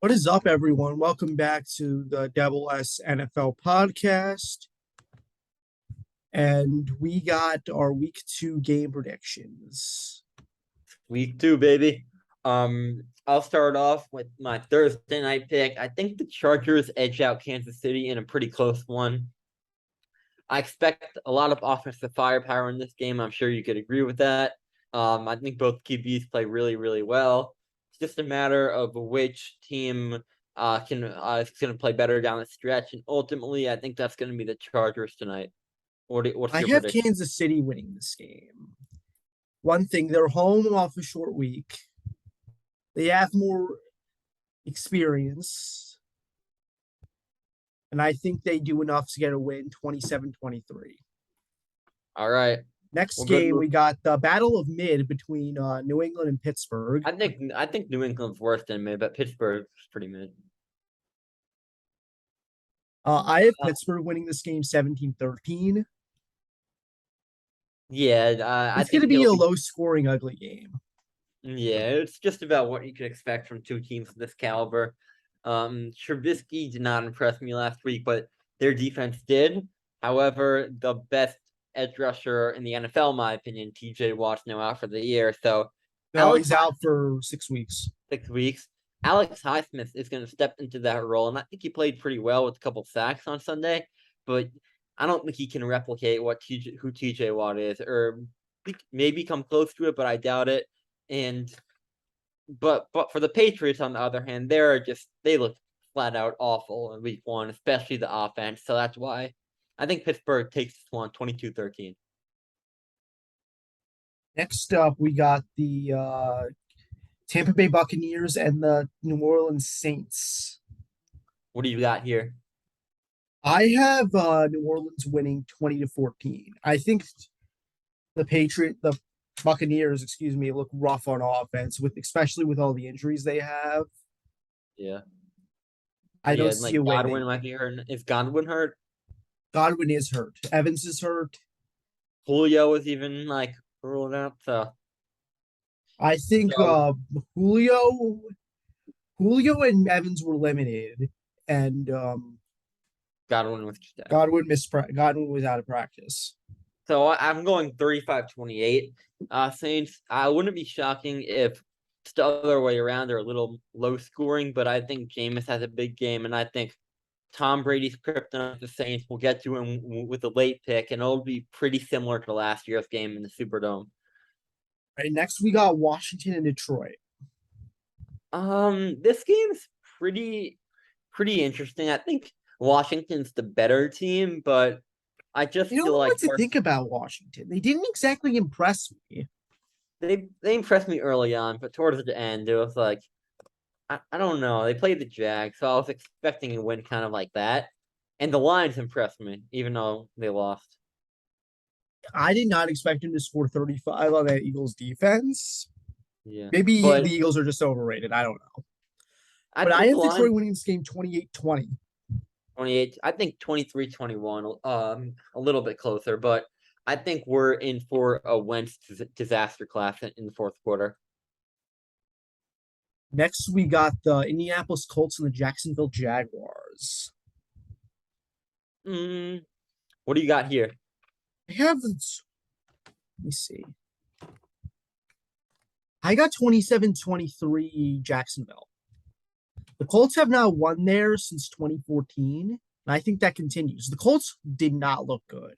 What is up, everyone? Welcome back to the Double S NFL podcast. And we got our week 2 game predictions. Week 2, baby. I'll start off with my Thursday night pick. I think the Chargers edge out Kansas City in a pretty close one. I expect a lot of offensive firepower in this game. I'm sure you could agree with that. I think both QBs play really, really well. It's just a matter of which team is going to play better down the stretch, and ultimately, I think that's going to be the Chargers tonight. What's I your have prediction? Kansas City winning this game. One thing, they're home off a short week. They have more experience. And I think they do enough to get a win 27-23. All right, Next we'll go game, to we got the Battle of Mid between New England and Pittsburgh. I think New England's worse than mid, but Pittsburgh's pretty mid. I have Pittsburgh winning this game 17-13. Yeah, I It's going to think be it'll a be. low scoring, ugly game. Yeah, it's just about what you could expect from two teams of this caliber. Trubisky did not impress me last week, but their defense did. However, the best edge rusher in the NFL, in my opinion, TJ Watt's now out for the year. So No, Alex he's out for 6 weeks. 6 weeks. Alex Highsmith is going to step into that role, and I think he played pretty well with a couple sacks on Sunday. But I don't think he can replicate who TJ Watt is, or maybe come close to it, but I doubt it. And but for the Patriots, on the other hand, they look flat out awful in week 1, especially the offense. So that's why I think Pittsburgh takes this one 22-13. Next up, we got the Tampa Bay Buccaneers and the New Orleans Saints. What do you got here? I have New Orleans winning 20-14. I think the Buccaneers, excuse me, look rough on offense with especially with all the injuries they have. Yeah. I Yeah, don't and see like a way they Godwin win. might be hurt. Is Godwin hurt? Godwin is hurt. Evans is hurt. Julio is even like ruled out. So I think so Julio Julio and Evans were eliminated, and Godwin was just out. Godwin was out of practice. So I'm going 35-28. Saints, I wouldn't be shocking if it's the other way around. They're a little low scoring, but I think Jameis has a big game, and I think Tom Brady's kryptonite, the Saints, will get to him with a late pick, and it'll be pretty similar to last year's game in the Superdome. Right, next we got Washington and Detroit. This game's pretty interesting. I think Washington's the better team, but I just I don't feel know like what to think about Washington. They didn't exactly impress me. they impressed me early on, but towards the end, it was like I don't know. They played the Jags, so I was expecting a win kind of like that. And the Lions impressed me, even though they lost. I did not expect him to score 35 on that Eagles defense. Yeah. Maybe the But Eagles are just overrated. I don't know. I But I think the have Detroit Lions winning this game 28-20. 28, I think 23-21, a little bit closer, but I think we're in for a Wentz disaster class in the fourth quarter. Next, we got the Indianapolis Colts and the Jacksonville Jaguars. Mm, what do you got here? I have, let me see. I got 27-23 Jacksonville. The Colts have not won there since 2014, and I think that continues. The Colts did not look good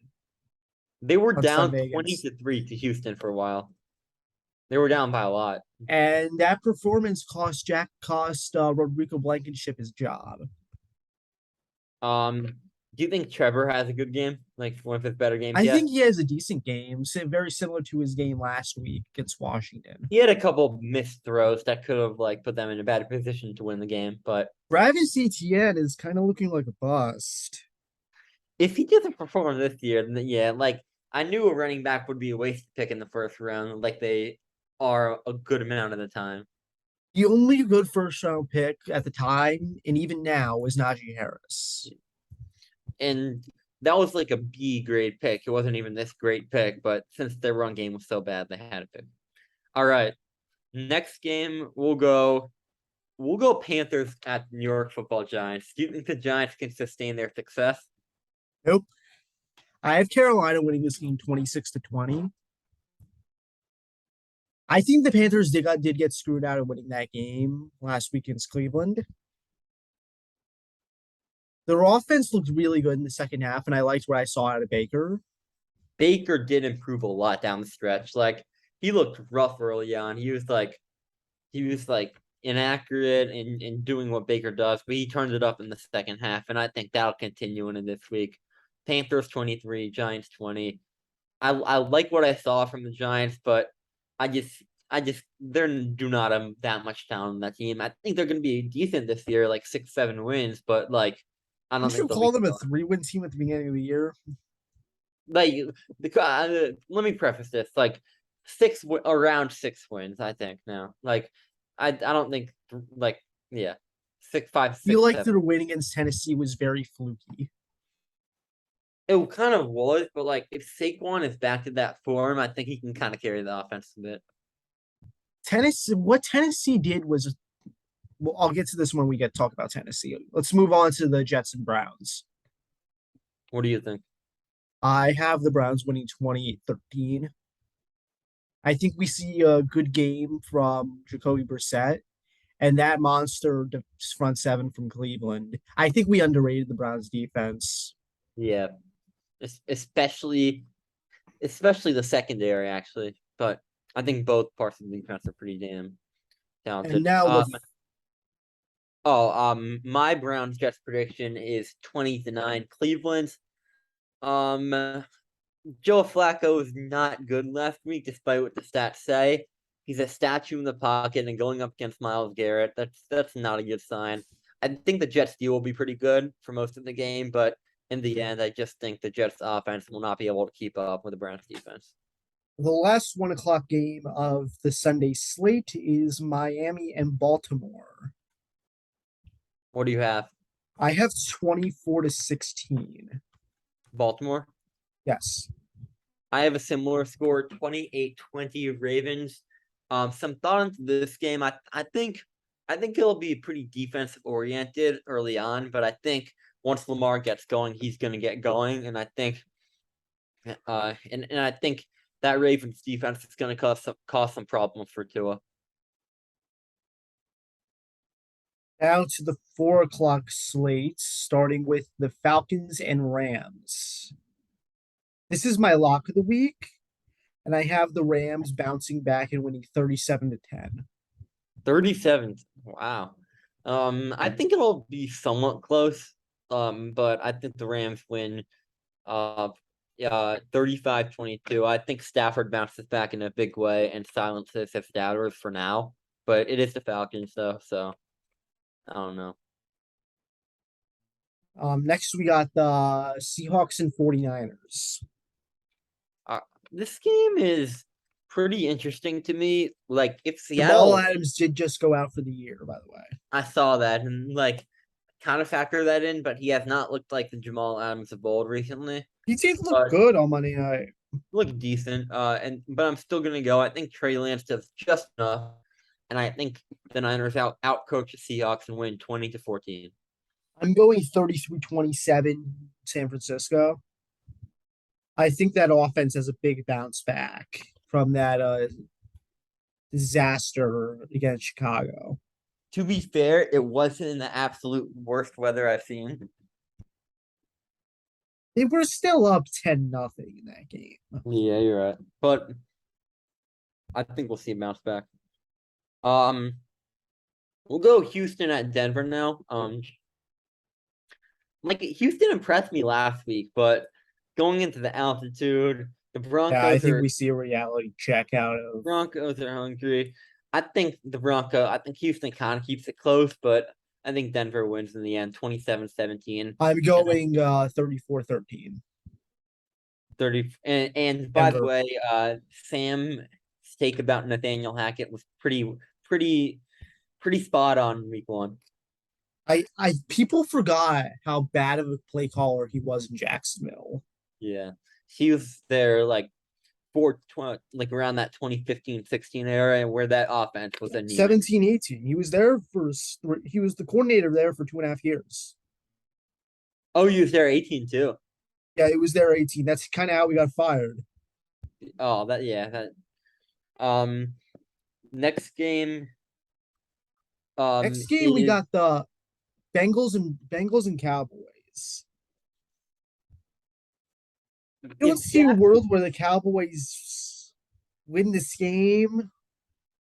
They were on down Sunday 20 against, to 3 to Houston for a while. They were down by a lot. and that performance cost Rodrigo Blankenship his job. Um, do you think Trevor has a good game? Like one of his better games I yet? think he has a decent game, very similar to his game last week against Washington. He had a couple missed throws that could have like put them in a bad position to win the game, but Travis Etienne is kind of looking like a bust. if he doesn't perform this year, then yeah, like I knew a running back would be a waste pick in the first round, like they are a good amount of the time. The only good first round pick at the time, and even now, was Najee Harris. And that was like a B grade pick. It wasn't even this great pick, but since their run game was so bad, they had to pick. All right. Next game, we'll go we'll go Panthers at New York Football Giants. Do you think the Giants can sustain their success? Nope. I have Carolina winning this game 26-20. I think the Panthers did get screwed out of winning that game last week against Cleveland. Their offense looked really good in the second half, and I liked what I saw out of Baker. Baker did improve a lot down the stretch. Like he looked rough early on. He was like inaccurate in doing what Baker does, but he turned it up in the second half, and I think that'll continue into this week. Panthers 23, Giants 20. I like what I saw from the Giants, but I just they do not have that much talent in that team. I think they're gonna be decent this year, like 6, 7 wins, but like I You don't think should they'll call be them a 3-win team at the beginning of the year. like because let me preface this like around 6 wins. I think now like I don't think like yeah 6, 5, I feel 6, like 7. their win against Tennessee was very fluky. It kind of was, but like if Saquon is back to that form, I think he can kind of carry the offense a bit. What Tennessee did was, well, I'll get to this when we get to talk about Tennessee. Let's move on to the Jets and Browns. What do you think? I have the Browns winning 28-13. I think we see a good game from Jacoby Brissett and that monster front seven from Cleveland. I think we underrated the Browns defense. Yeah, especially the secondary actually, but I think both parts of the defense are pretty damn And talented. now My Browns Jets prediction is 20-9 Cleveland. Joe Flacco is not good last week, despite what the stats say. He's a statue in the pocket and going up against Myles Garrett. That's not a good sign. I think the Jets D will be pretty good for most of the game, but in the end, I just think the Jets offense will not be able to keep up with the Browns defense. the last 1 o'clock game of the Sunday slate is Miami and Baltimore. What do you have? I have 24-16. Baltimore? Yes. I have a similar score, 28-20 Ravens. Some thought into this game. I think it'll be pretty defensive oriented early on, but I think once Lamar gets going, he's gonna get going. And I think and I think that Ravens defense is gonna cause some problems for Tua. Now to the 4 o'clock slate, starting with the Falcons and Rams. This is my lock of the week, and I have the Rams bouncing back and winning 37-10. 37. Wow. I think it'll be somewhat close. But I think the Rams win 35-22. I think Stafford bounces back in a big way and silences his doubters for now. But it is the Falcons though, so I don't know. Next we got the Seahawks and 49ers. This game is pretty interesting to me. Like if Jamal Seattle, Adams did just go out for the year, by the way. I saw that and like kind of factor that in, but he has not looked like the Jamal Adams of old recently. He did look But good on Monday night. look decent. But I'm still gonna go. I think Trey Lance does just enough, and I think the Niners outcoach the Seahawks and win 20-14. I'm going 33-27 San Francisco. I think that offense has a big bounce back from that disaster against Chicago. To be fair, it wasn't in the absolute worst weather I've seen. They were still up 10-0 in that game. Yeah, you're right. But I think we'll see a bounce back. We'll go Houston at Denver now. Like Houston impressed me last week, but going into the altitude, the Yeah, I think are we see a reality check out of. Broncos are hungry. I think Houston kind of keeps it close, but I think Denver wins in the end, 27-17. I'm going 34-13. 30 and by the Denver. way, Sam's take about Nathaniel Hackett was pretty spot on week 1. People forgot how bad of a play caller he was in Jacksonville. Yeah. He was there like like around that 2015-16 era and where that offense was a need. 17, 18. He was there he was the coordinator there for 2.5 years. Oh, you was there 18 too. Yeah, it was there 18. That's kind of how we got fired. Oh, that. Next game. Next game we is- got the Bengals and Cowboys. I don't is see a Dak- world where the Cowboys win this game,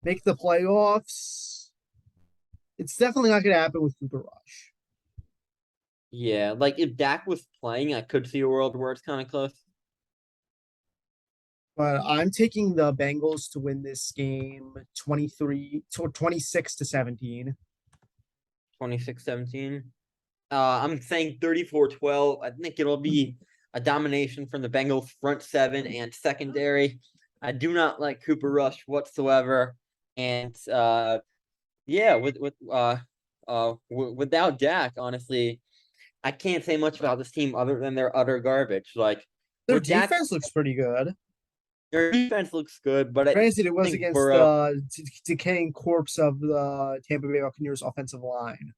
make the playoffs. It's definitely not going to happen with Cooper Rush. Yeah, like if Dak was playing, I could see a world where it's kind of close. But I'm taking the Bengals to win this game 26 to 17. 26-17. I'm saying 34-12. I think it'll be a domination from the Bengals front seven and secondary. I do not like Cooper Rush whatsoever. And yeah, without Dak, honestly, I can't say much about this team other than they're utter garbage. Like Their with Dak, defense looks pretty good. their defense looks good, but I Granted, it was think against Burrow, the decaying corpse of the Tampa Bay Buccaneers offensive line.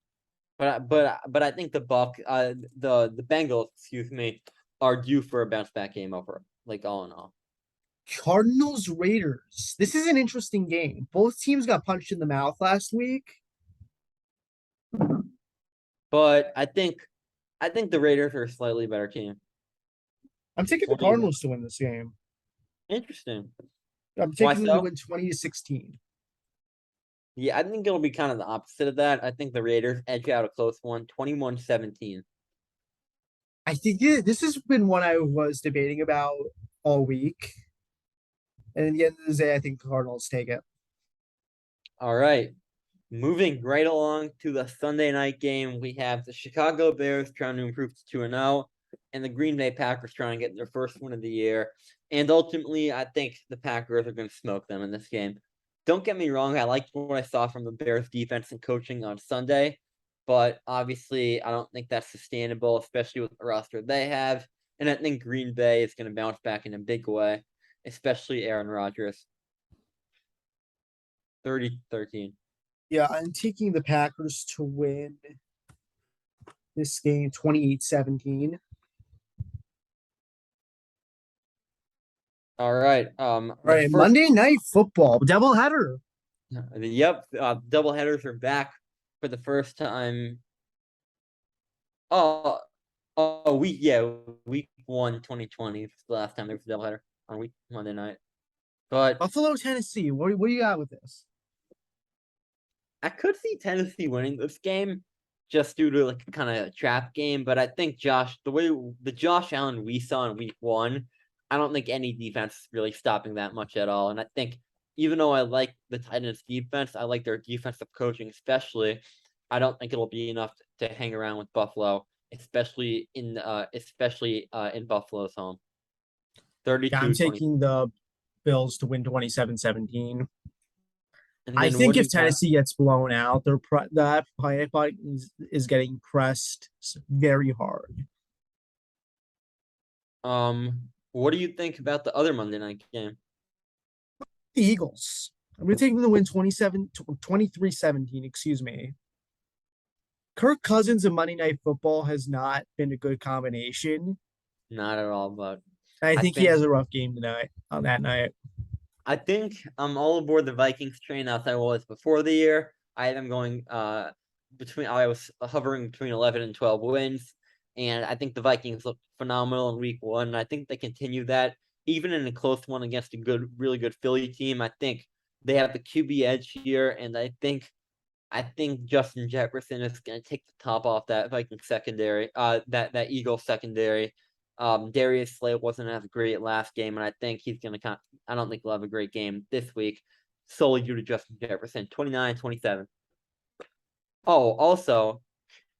but I think the Bengals, excuse me, are due for a bounce back game over. Like all in all. Cardinals Raiders. This is an interesting game. Both teams got punched in the mouth last week. But I think the Raiders are a slightly better team. I'm taking the What do you think? Cardinals to win this game. Interesting. I'm Why taking them to so? win 20 to 16. Yeah, I think it'll be kind of the opposite of that. I think the Raiders edge out a close one, 21-17. I think this has been one I was debating about all week. And at the end of the day, I think the Cardinals take it. All right. Moving right along to the Sunday night game, we have the Chicago Bears trying to improve to 2-0, and the Green Bay Packers trying to get their first win of the year. And ultimately, I think the Packers are going to smoke them in this game. Don't get me wrong, I liked what I saw from the Bears defense and coaching on Sunday, but obviously, I don't think that's sustainable, especially with the roster they have. And I think Green Bay is going to bounce back in a big way, especially Aaron Rodgers. 30-13. Yeah, I'm taking the Packers to win this game 28-17. All right. All right, Monday Night Football doubleheader. Yep. Double headers are back for the first time. Week 1, 2020. It's the last time there was a doubleheader on Monday night. But Buffalo, Tennessee. What do you got with this? I could see Tennessee winning this game just due to like a kind of trap game. But I think the Josh Allen we saw in week 1, I don't think any defense is really stopping that much at all. And I think even though I like the Titans defense, I like their defensive coaching, especially. I don't think it'll be enough to hang around with Buffalo, especially in Buffalo's home. 32. Yeah, I'm taking the Bills to win 27-17. And I then think what do if you got? Tennessee gets blown out, that pipeline is getting pressed very hard. What do you think about the other Monday night game? The Eagles. I'm going to take them to win 23-17, excuse me. Kirk Cousins and Monday Night Football has not been a good combination. Not at all, but I think he think- has a rough game tonight on that night. I think I'm all aboard the Vikings train as I was before the year. I had them going I was hovering between 11 and 12 wins, and I think the Vikings looked phenomenal in week 1. And I think they continue that even in a close one against a really good Philly team. I think they have the QB edge here, and I think Justin Jefferson is going to take the top off that Viking secondary, that Eagles secondary. Darius Slay wasn't as great last game, and I think he's going to I don't think he'll have a great game this week, solely due to Justin Jefferson, 29-27. Oh, also,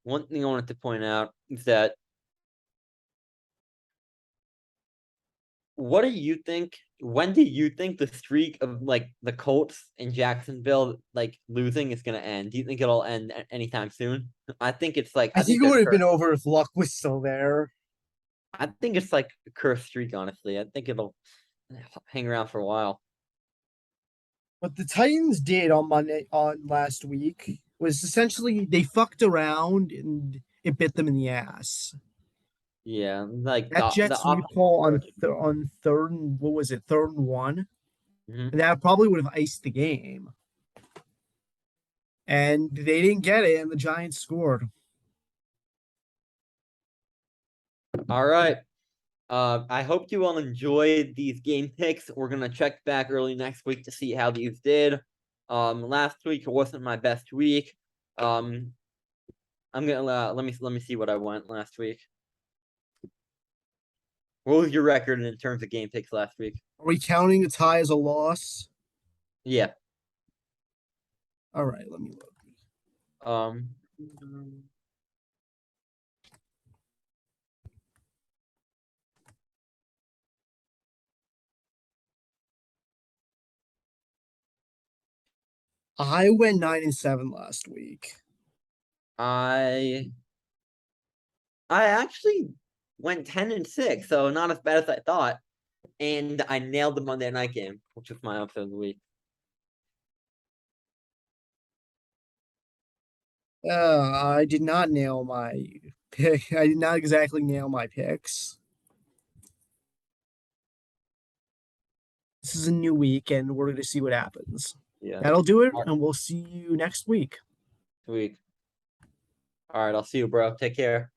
one thing I wanted to point out is that when do you think the streak of like the Colts in Jacksonville like losing is going to end? Do you think it'll end anytime soon? I think it's like I think it would have been over if Luck was still there. I think it's like a cursed streak, honestly. I think hang around for a while. What the Titans did on last week was essentially they fucked around and it bit them in the ass. Yeah, like That the Jets sweep option. call on third and what was it, 3rd and 1? Mhm. And that probably would have iced the game. And they didn't get it, and the Giants scored. All right. I hope you all enjoyed these game picks. We're gonna check back early next week to see how these did. Last week wasn't my best week. I'm gonna let me see what I went last week. What was your record in terms of game picks last week? Are we counting a tie as a loss? Yeah. All right, let me look. Um. I went 9-7 last week. I actually went 10-6, so not as bad as I thought. And I nailed the Monday night game, which was my upset of the week. I did not nail my pick. I did not exactly nail my picks. This is a new week, and we're going to see what happens. Yeah. That'll do it, All right, and we'll see you next week. week. All right, I'll see you, bro. Take care.